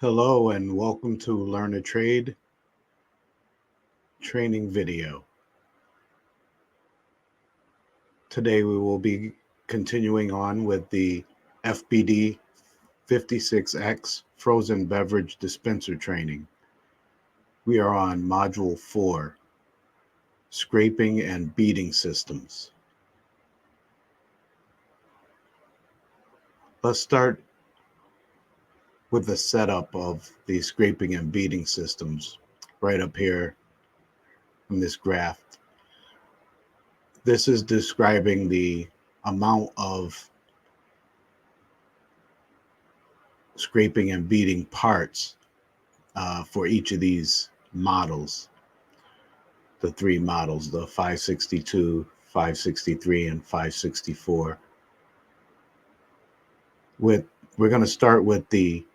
Hello and welcome to Learn a Trade training video. Today we will be continuing on with the FBD 56X frozen beverage dispenser training. We are on module 4, scraping and beading systems. Let's start with the setup of the scraping and beading systems right up here in this graph. This is describing the amount of scraping and beading parts for each of these models, the three models, the 562, 563, and 564. We're going to start with the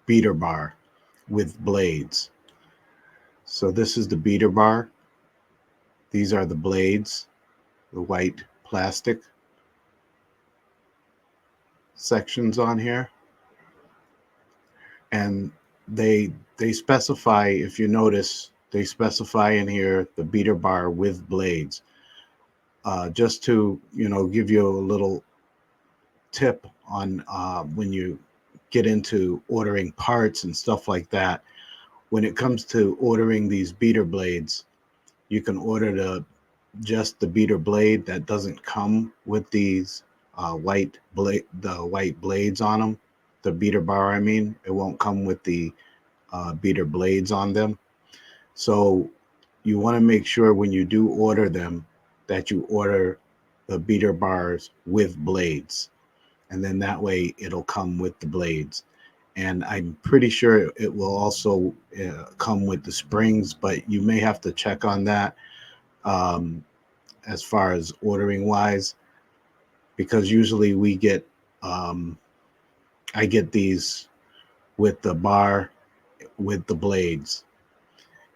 beater bar with blades. So this is the beater bar. These are the blades, the white plastic sections on here. And they specify, if you notice, they specify in here the beater bar with blades. Just to, give you a little tip on when you get into ordering parts and stuff like that. When it comes to ordering these beater blades, you can order just the beater blade that doesn't come with these white blades on them. The beater bar, it won't come with the beater blades on them. So you want to make sure when you do order them that you order the beater bars with blades, and then that way it'll come with the blades. And I'm pretty sure it will also come with the springs, but you may have to check on that as far as ordering wise, because usually we get I get these with the bar with the blades,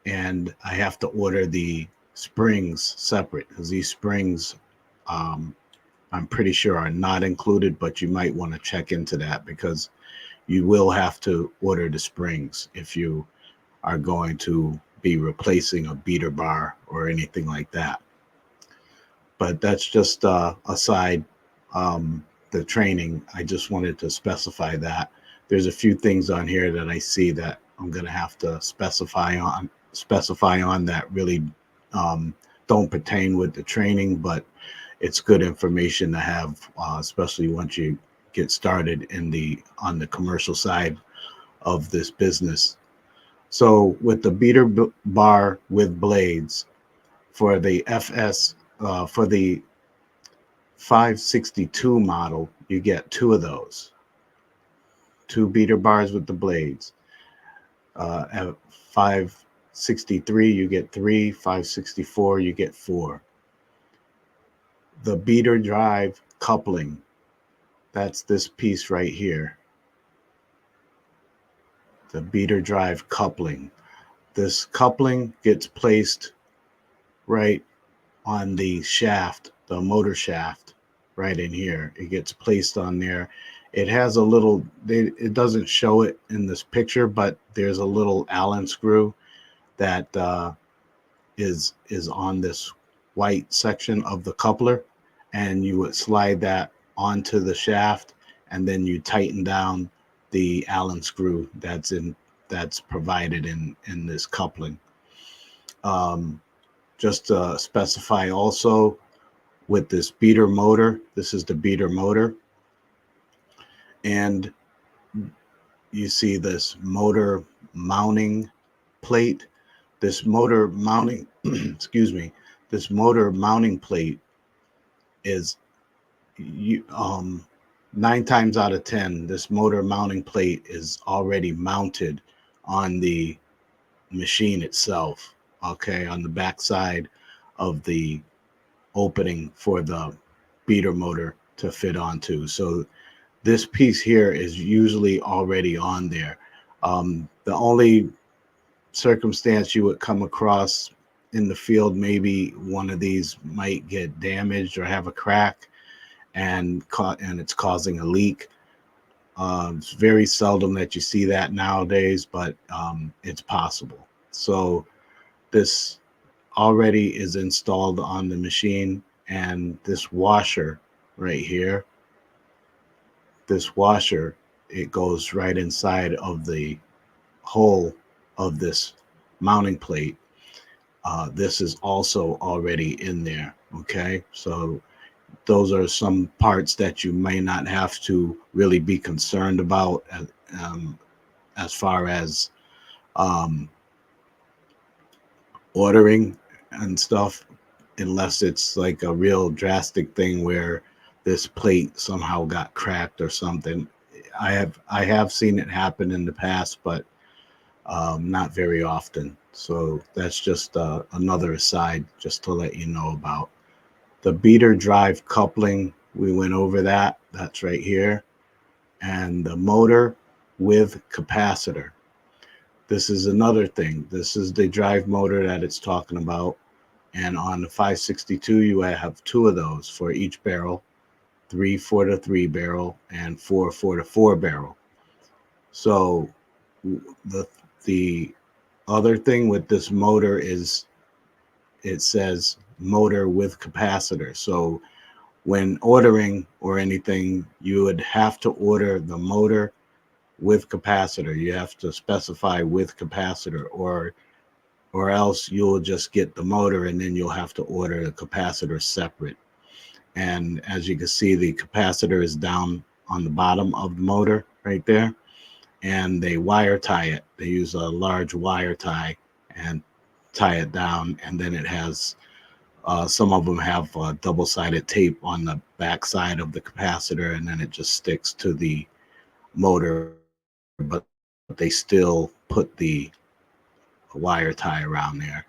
and I have to order the springs separate because these springs I'm pretty sure are not included, but you might want to check into that because you will have to order the springs if you are going to be replacing a beater bar or anything like that. But that's just aside the training. I just wanted to specify that. There's a few things on here that I see that I'm going to have to specify on that really don't pertain with the training, but it's good information to have, especially once you get started on the commercial side of this business. So with the beater bar with blades for the for the 562 model, you get two of those, two beater bars with the blades. At 563 you get 3, 564 you get 4. The beater drive coupling, that's this piece right here, the beater drive coupling. This coupling gets placed right on the shaft, the motor shaft, right in here. It gets placed on there. It has a little, it doesn't show it in this picture, but there's a little Allen screw that is on this white section of the coupler, and you would slide that onto the shaft, and then you tighten down the Allen screw that's provided in this coupling. Just to specify also, with this beater motor, this is the beater motor, and you see this motor mounting plate. This motor mounting this motor mounting plate is 9 times out of 10, this motor mounting plate is already mounted on the machine itself, okay, on the back side of the opening for the beater motor to fit onto. So this piece here is usually already on there. The only circumstance you would come across in the field, maybe one of these might get damaged or have a crack and it's causing a leak. It's very seldom that you see that nowadays, but it's possible. So this already is installed on the machine, and this washer right here, this washer, it goes right inside of the hole of this mounting plate. This is also already in there. Okay, so those are some parts that you may not have to really be concerned about um, as far as um, ordering and stuff, unless it's like a real drastic thing where this plate somehow got cracked or something. I have seen it happen in the past, but not very often. So that's just another aside, just to let you know about the beater drive coupling. We went over that. That's right here, and the motor with capacitor. This is another thing. This is the drive motor that it's talking about. And on the 562, you have two of those for each barrel, three for the three barrel and four for the four barrel. So the the other thing with this motor is it says motor with capacitor. So when ordering or anything, you would have to order the motor with capacitor. You have to specify with capacitor, or else you'll just get the motor and then you'll have to order the capacitor separate. And as you can see, the capacitor is down on the bottom of the motor right there, and they wire tie it. They use a large wire tie and tie it down, and then it has some of them have double-sided tape on the back side of the capacitor, and then it just sticks to the motor, but they still put the wire tie around there.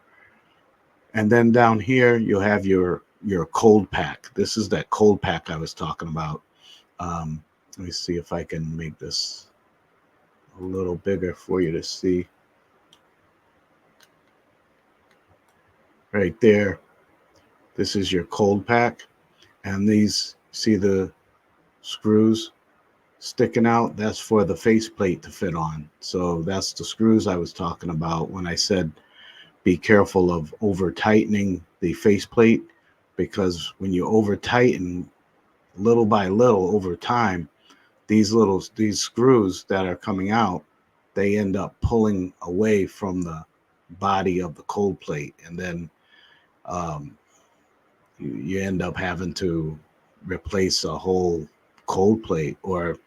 And then down here you'll have your cold pack. This is that cold pack I was talking about. Let me see if I can make this a little bigger for you to see. Right there, this is your cold pack, and these, see the screws sticking out? That's for the faceplate to fit on. So that's the screws I was talking about when I said be careful of over tightening the faceplate, because when you over tighten little by little over time, these screws that are coming out, they end up pulling away from the body of the cold plate, and then um, you end up having to replace a whole cold plate, or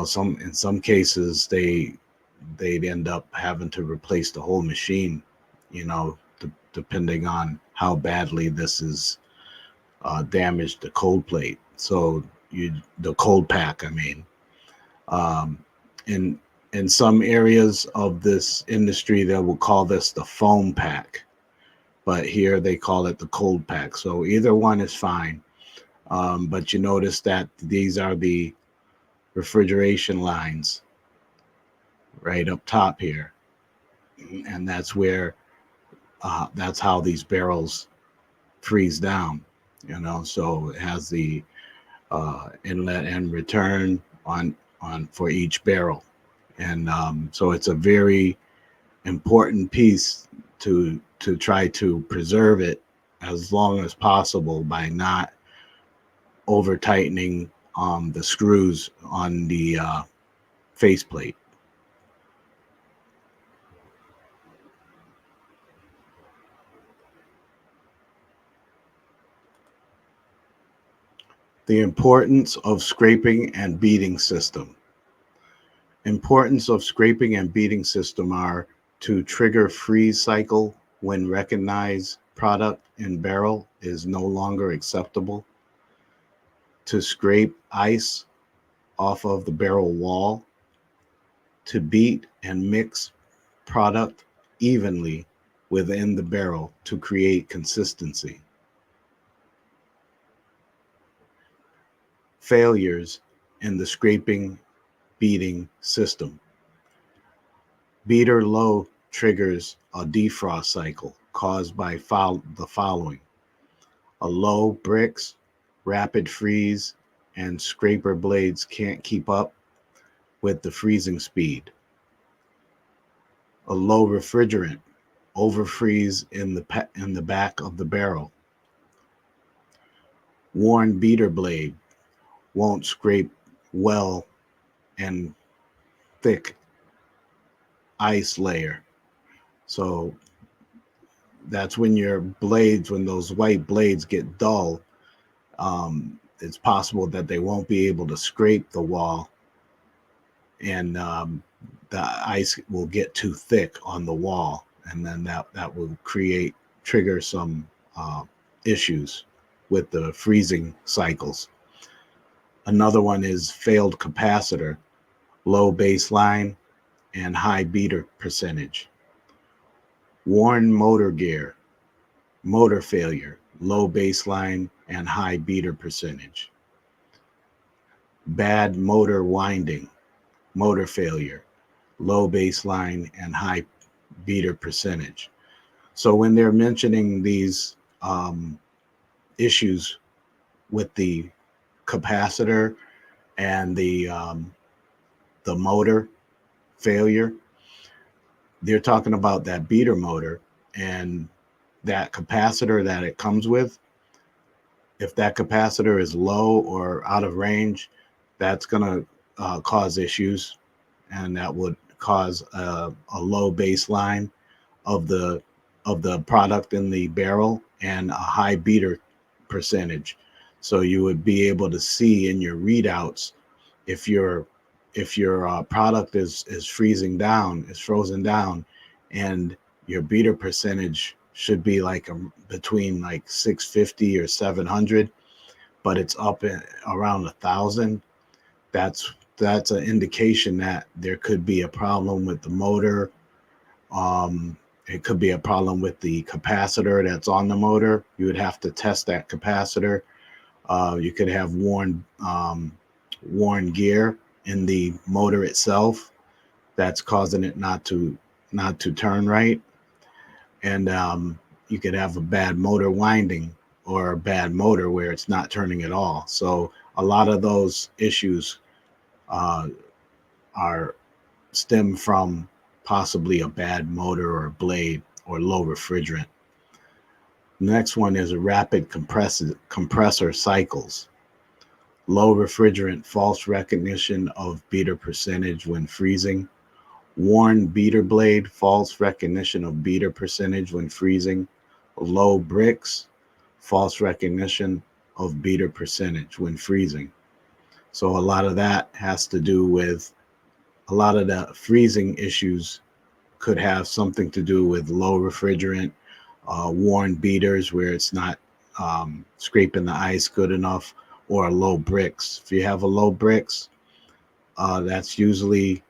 some, in some cases they'd end up having to replace the whole machine, depending on how badly this is damaged, the cold plate. So the cold pack, I mean. um, in in some areas of this industry they will call this the foam pack, but here they call it the cold pack. So either one is fine. But you notice that these are the refrigeration lines right up top here, and that's how these barrels freeze down. So it has the inlet and return on for each barrel, and so it's a very important piece to try to preserve it as long as possible by not over tightening the screws on the faceplate. The importance of scraping and beading system. Importance of scraping and beading system are to trigger freeze cycle when recognized product in barrel is no longer acceptable, to scrape ice off of the barrel wall, to beat and mix product evenly within the barrel to create consistency. Failures in the scraping beading system. Beater low triggers a defrost cycle caused by the following: a low bricks, rapid freeze, and scraper blades can't keep up with the freezing speed. A low refrigerant, overfreeze in the back of the barrel. Worn beater blade, won't scrape well and thick ice layer. So that's when your blades, when those white blades get dull, it's possible that they won't be able to scrape the wall, and the ice will get too thick on the wall, and then that will trigger some issues with the freezing cycles. Another one is failed capacitor, low baseline and high beater percentage. Worn motor gear, motor failure, low baseline and high beater percentage. Bad motor winding, motor failure, low baseline and high beater percentage. So when they're mentioning these issues with the capacitor and the motor failure, they're talking about that beater motor and that capacitor that it comes with. If that capacitor is low or out of range, that's going to cause issues, and that would cause a low baseline of the product in the barrel and a high beater percentage. So you would be able to see in your readouts if your product is freezing down, is frozen down, and your beater percentage should be like between like 650 or 700, but it's up around 1,000. That's an indication that there could be a problem with the motor. It could be a problem with the capacitor that's on the motor. You would have to test that capacitor. You could have worn gear in the motor itself that's causing it not to turn right, and you could have a bad motor winding or a bad motor where it's not turning at all. So a lot of those issues are stem from possibly a bad motor or blade or low refrigerant. Next one is a rapid compressor cycles. Low refrigerant, false recognition of beater percentage when freezing. Worn beater blade, false recognition of beater percentage when freezing. Low bricks, false recognition of beater percentage when freezing. So a lot of that has to do with a lot of the freezing issues could have something to do with low refrigerant, worn beaters where it's not scraping the ice good enough, or low bricks. If you have a low bricks, that's usually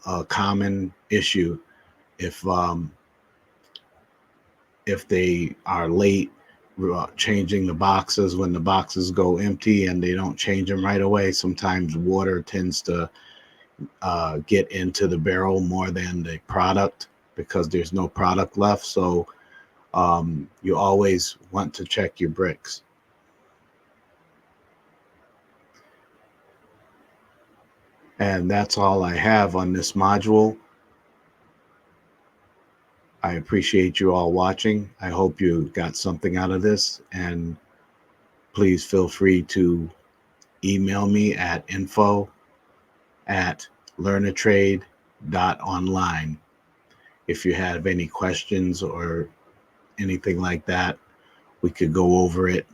a common issue. If they are late changing the boxes, when the boxes go empty and they don't change them right away, sometimes water tends to get into the barrel more than the product because there's no product left. So you always want to check your bricks. And that's all I have on this module. I appreciate you all watching. I hope you got something out of this, and please feel free to email me at info@learnatrade.online if you have any questions or anything like that. We could go over it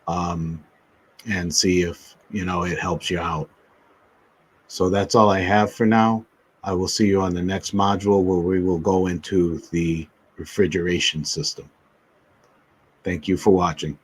and see if it helps you out. So that's all I have for now. I will see you on the next module where we will go into the refrigeration system. Thank you for watching.